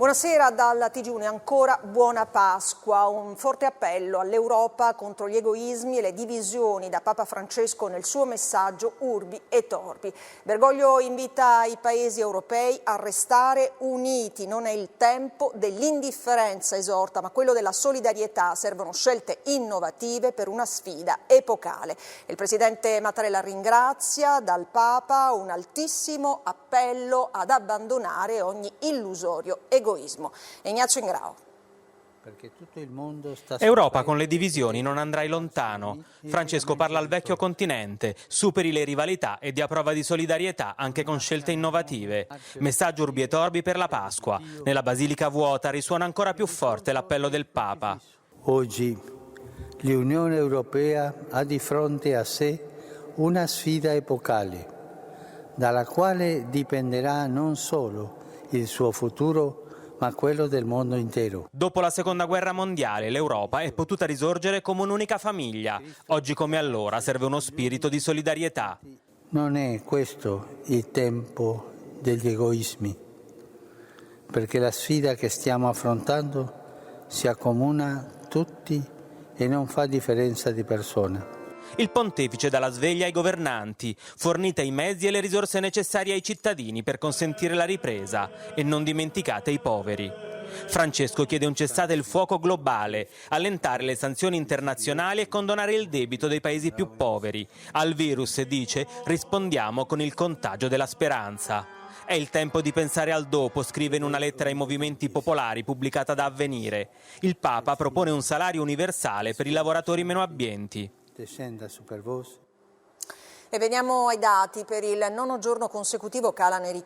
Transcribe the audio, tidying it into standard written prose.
Buonasera dalla TG1 e ancora buona Pasqua. Un forte appello all'Europa contro gli egoismi e le divisioni da Papa Francesco nel suo messaggio Urbi et Orbi. Bergoglio invita i paesi europei a restare uniti. Non è il tempo dell'indifferenza, esorta, ma quello della solidarietà. Servono scelte innovative per una sfida epocale. Il presidente Mattarella ringrazia dal Papa un altissimo appello ad abbandonare ogni illusorio egoismo. Ignazio Ingrao. Europa con le divisioni non andrai lontano. Francesco parla al vecchio continente, superi le rivalità e dia prova di solidarietà anche con scelte innovative. Messaggio Urbi et Orbi per la Pasqua. Nella Basilica vuota risuona ancora più forte l'appello del Papa. Oggi l'Unione Europea ha di fronte a sé una sfida epocale, dalla quale dipenderà non solo il suo futuro, ma quello del mondo intero. Dopo la Seconda Guerra Mondiale, l'Europa è potuta risorgere come un'unica famiglia. Oggi come allora serve uno spirito di solidarietà. Non è questo il tempo degli egoismi, perché la sfida che stiamo affrontando si accomuna tutti e non fa differenza di persona. Il pontefice dà la sveglia ai governanti, fornite i mezzi e le risorse necessarie ai cittadini per consentire la ripresa e non dimenticate i poveri. Francesco chiede un cessate il fuoco globale, allentare le sanzioni internazionali e condonare il debito dei paesi più poveri. Al virus, dice, rispondiamo con il contagio della speranza. È il tempo di pensare al dopo, scrive in una lettera ai movimenti popolari pubblicata da Avvenire. Il Papa propone un salario universale per i lavoratori meno abbienti. E veniamo ai dati. Per il 9° giorno consecutivo calano i